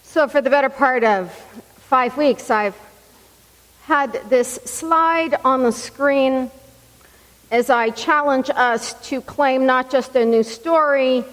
So for the better part of 5 weeks, I've had this slide on the screen as I challenge us to claim not just a new story,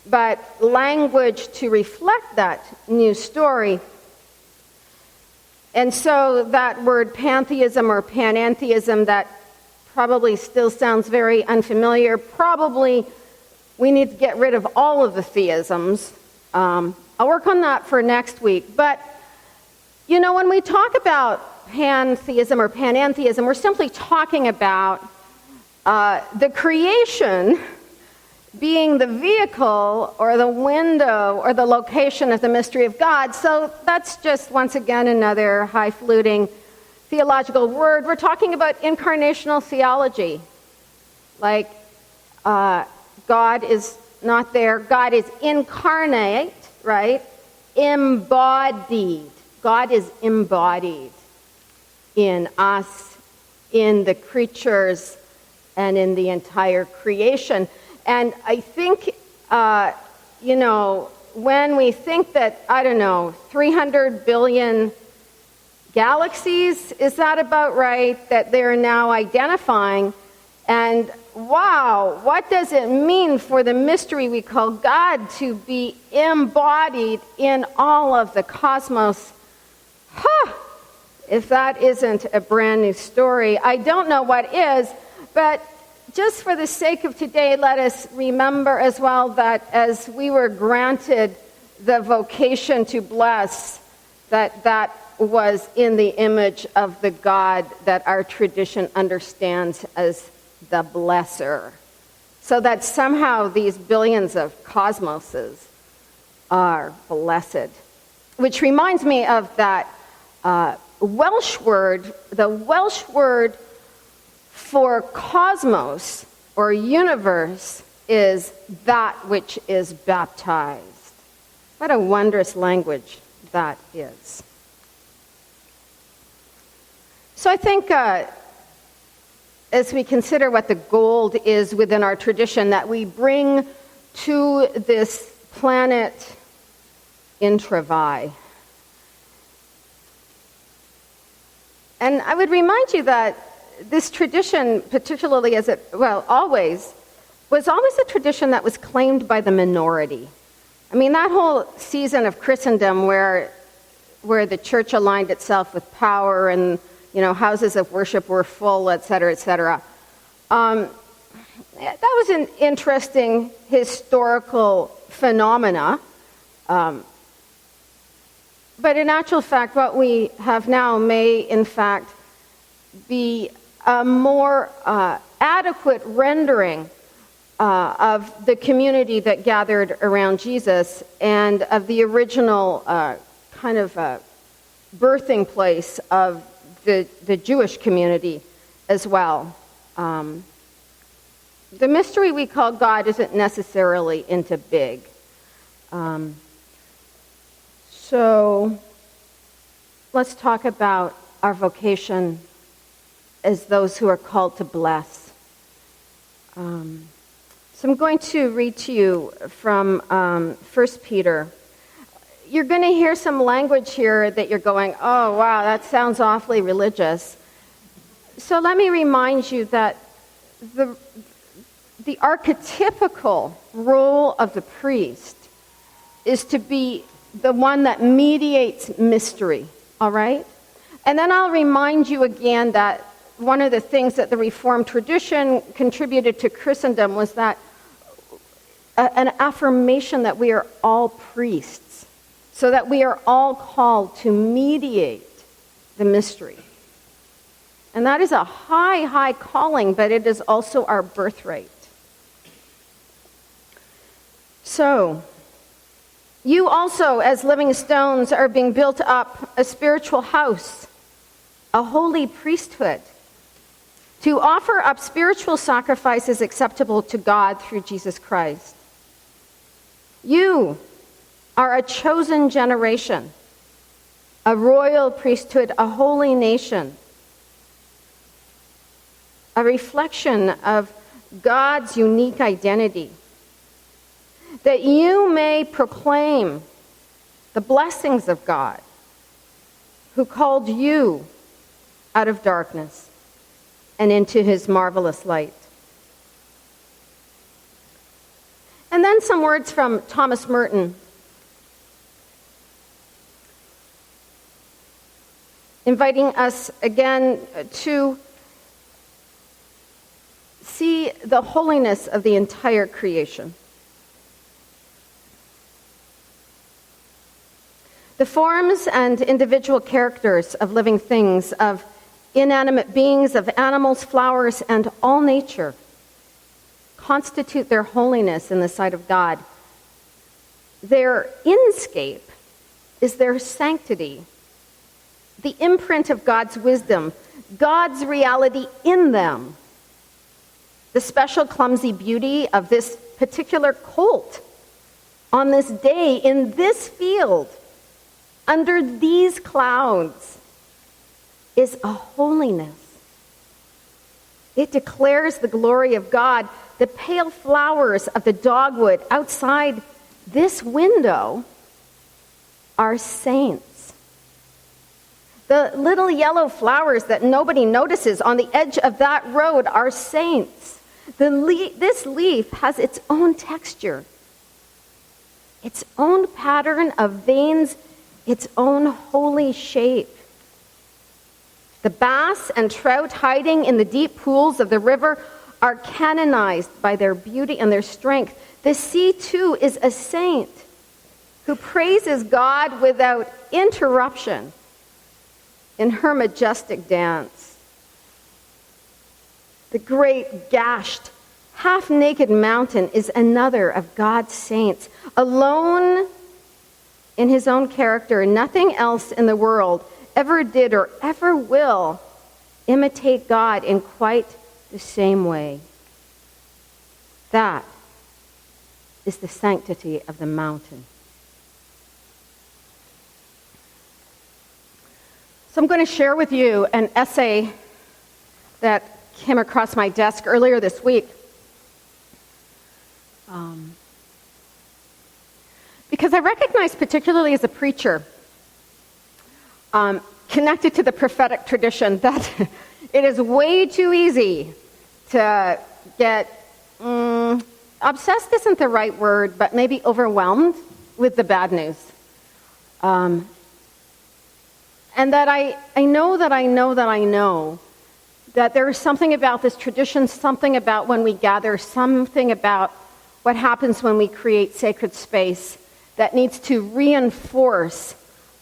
but language to reflect that new story. And so that word pantheism or panentheism, that probably still sounds very unfamiliar. Probably we need to get rid of all of the theisms. I'll work on that for next week. But, you know, when we talk about pantheism or panentheism, we're simply talking about the creation being the vehicle or the window or the location of the mystery of God. So that's just, once again, another highfalutin theological word. We're talking about incarnational theology. Like, God is not there. God is incarnate, right? Embodied. God is embodied in us, in the creatures, and in the entire creation. And I think, when we think that, 300 billion galaxies, is that about right, that they're now identifying? And wow, what does it mean for the mystery we call God to be embodied in all of the cosmos? If that isn't a brand new story, I don't know what is. But just for the sake of today, let us remember as well that as we were granted the vocation to bless, that was in the image of the God that our tradition understands as the blesser. So that somehow these billions of cosmoses are blessed. Which reminds me of that Welsh word, the Welsh word for cosmos or universe is that which is baptized. What a wondrous language that is. So I think as we consider what the gold is within our tradition that we bring to this planet in travail. And I would remind you that this tradition, particularly always, was always a tradition that was claimed by the minority. I mean, that whole season of Christendom where the church aligned itself with power and, houses of worship were full, et cetera, that was an interesting historical phenomena. But in actual fact, what we have now may, in fact, be a more adequate rendering of the community that gathered around Jesus and of the original birthing place of the Jewish community as well. The mystery we call God isn't necessarily into big. So let's talk about our vocation as those who are called to bless. So I'm going to read to you from 1 Peter. You're going to hear some language here that you're going, oh, wow, that sounds awfully religious. So let me remind you that the archetypical role of the priest is to be the one that mediates mystery, all right? And then I'll remind you again that one of the things that the Reformed tradition contributed to Christendom was that an affirmation that we are all priests, so that we are all called to mediate the mystery. And that is a high, high calling, but it is also our birthright. So, you also, as living stones, are being built up a spiritual house, a holy priesthood, to offer up spiritual sacrifices acceptable to God through Jesus Christ. You are a chosen generation, a royal priesthood, a holy nation, a reflection of God's unique identity, that you may proclaim the blessings of God, who called you out of darkness and into his marvelous light. And then some words from Thomas Merton, inviting us again to see the holiness of the entire creation. The forms and individual characters of living things, of inanimate beings, of animals, flowers, and all nature constitute their holiness in the sight of God. Their inscape is their sanctity, the imprint of God's wisdom, God's reality in them, the special clumsy beauty of this particular colt on this day in this field under these clouds is a holiness. It declares the glory of God. The pale flowers of the dogwood outside this window are saints. The little yellow flowers that nobody notices on the edge of that road are saints. This leaf has its own texture, its own pattern of veins, its own holy shape. The bass and trout hiding in the deep pools of the river are canonized by their beauty and their strength. The sea, too, is a saint who praises God without interruption in her majestic dance. The great, gashed, half-naked mountain is another of God's saints, alone in his own character. Nothing else in the world ever did or ever will imitate God in quite the same way. That is the sanctity of the mountain. So I'm going to share with you an essay that came across my desk earlier this week. Because I recognize, particularly as a preacher, connected to the prophetic tradition, that it is way too easy to get, obsessed isn't the right word, but maybe overwhelmed with the bad news. And that I know that there is something about this tradition, something about when we gather, something about what happens when we create sacred space that needs to reinforce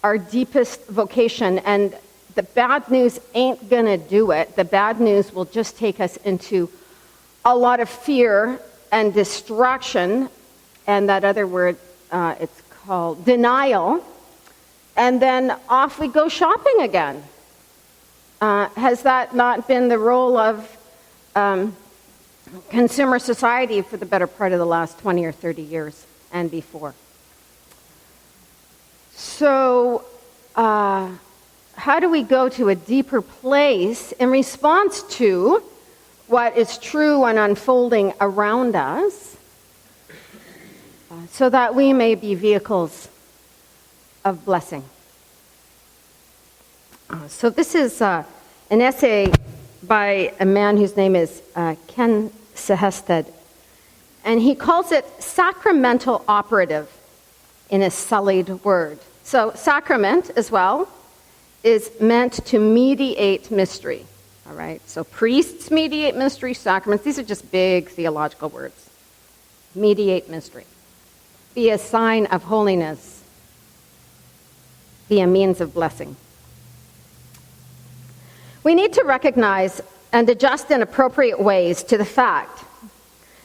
our deepest vocation. And the bad news ain't going to do it. The bad news will just take us into a lot of fear and distraction, and that other word, it's called denial. And then off we go shopping again. Has that not been the role of consumer society for the better part of the last 20 or 30 years and before? So how do we go to a deeper place in response to what is true and unfolding around us so that we may be vehicles of blessing? So this is an essay by a man whose name is Ken Sehested, and he calls it Sacramental Operative in a Sullied Word. So sacrament, as well, is meant to mediate mystery. All right? So priests mediate mystery, sacraments, these are just big theological words. Mediate mystery. Be a sign of holiness. Be a means of blessing. We need to recognize and adjust in appropriate ways to the fact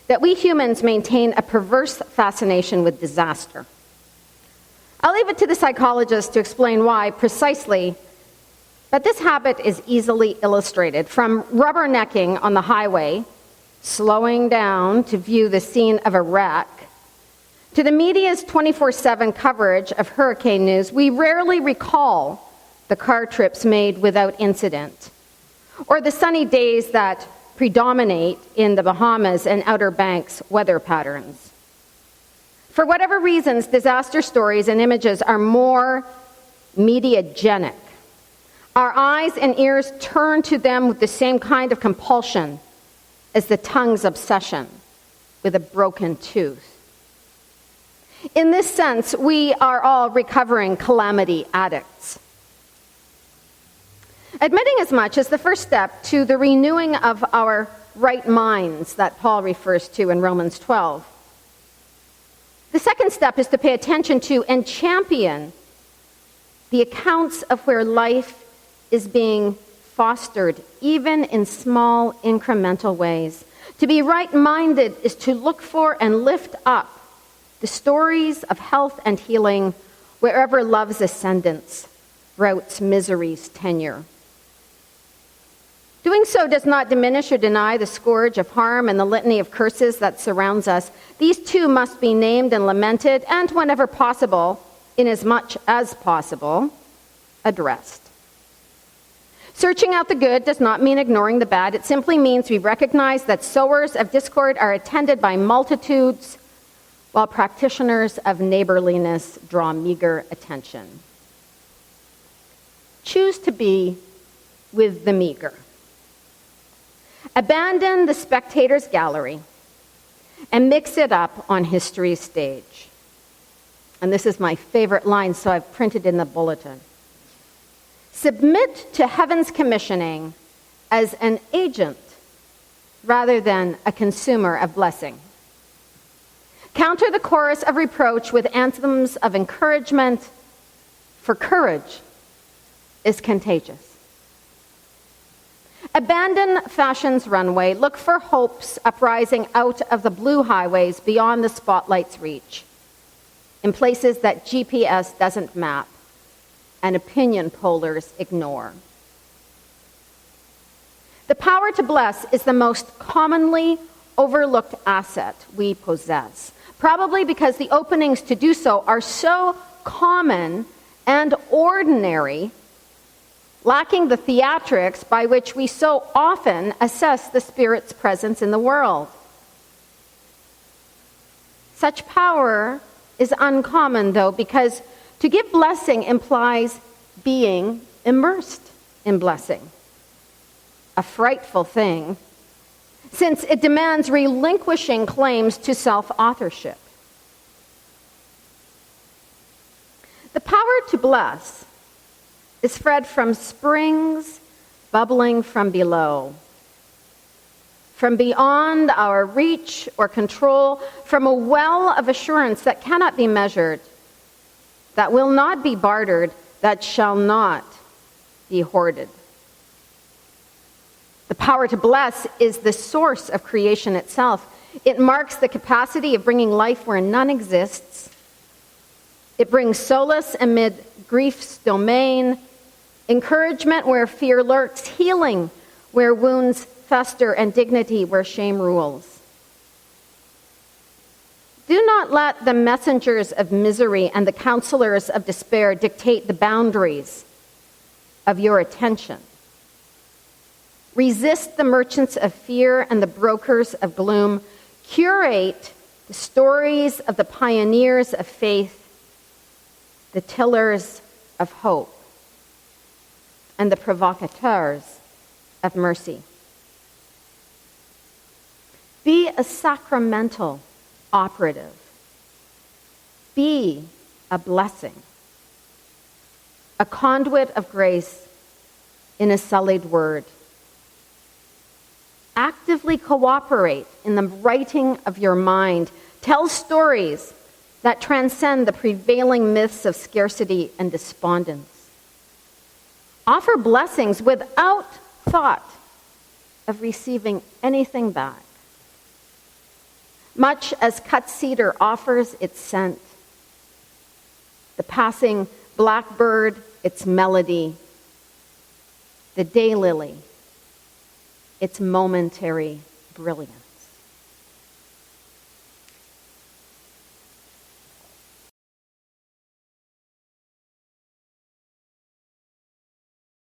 that we humans maintain a perverse fascination with disaster. I'll leave it to the psychologists to explain why precisely, but this habit is easily illustrated from rubbernecking on the highway, slowing down to view the scene of a wreck, to the media's 24/7 coverage of hurricane news. We rarely recall the car trips made without incident, or the sunny days that predominate in the Bahamas and Outer Banks weather patterns. For whatever reasons, disaster stories and images are more mediagenic. Our eyes and ears turn to them with the same kind of compulsion as the tongue's obsession with a broken tooth. In this sense, we are all recovering calamity addicts. Admitting as much is the first step to the renewing of our right minds that Paul refers to in Romans 12. The second step is to pay attention to and champion the accounts of where life is being fostered, even in small, incremental ways. To be right-minded is to look for and lift up the stories of health and healing wherever love's ascendance routs misery's tenure. Doing so does not diminish or deny the scourge of harm and the litany of curses that surrounds us. These too must be named and lamented, and whenever possible, inasmuch as possible, addressed. Searching out the good does not mean ignoring the bad. It simply means we recognize that sowers of discord are attended by multitudes, while practitioners of neighborliness draw meager attention. Choose to be with the meager. Abandon the spectator's gallery and mix it up on history's stage. And this is my favorite line, so I've printed in the bulletin. Submit to heaven's commissioning as an agent rather than a consumer of blessing. Counter the chorus of reproach with anthems of encouragement, for courage is contagious. Abandon fashion's runway. Look for hopes uprising out of the blue highways beyond the spotlight's reach, in places that GPS doesn't map and opinion pollers ignore. The power to bless is the most commonly overlooked asset we possess, probably because the openings to do so are so common and ordinary, lacking the theatrics by which we so often assess the Spirit's presence in the world. Such power is uncommon, though, because to give blessing implies being immersed in blessing. A frightful thing, since it demands relinquishing claims to self-authorship. The power to bless is fed from springs bubbling from below, from beyond our reach or control, from a well of assurance that cannot be measured, that will not be bartered, that shall not be hoarded. The power to bless is the source of creation itself. It marks the capacity of bringing life where none exists. It brings solace amid grief's domain, encouragement where fear lurks, healing where wounds fester, and dignity where shame rules. Do not let the messengers of misery and the counselors of despair dictate the boundaries of your attention. Resist the merchants of fear and the brokers of gloom. Curate the stories of the pioneers of faith, the tillers of hope, and the provocateurs of mercy. Be a sacramental operative. Be a blessing, a conduit of grace in a sullied word. Actively cooperate in the writing of your mind. Tell stories that transcend the prevailing myths of scarcity and despondence. Offer blessings without thought of receiving anything back. Much as cut cedar offers its scent, the passing blackbird its melody, the daylily its momentary brilliance.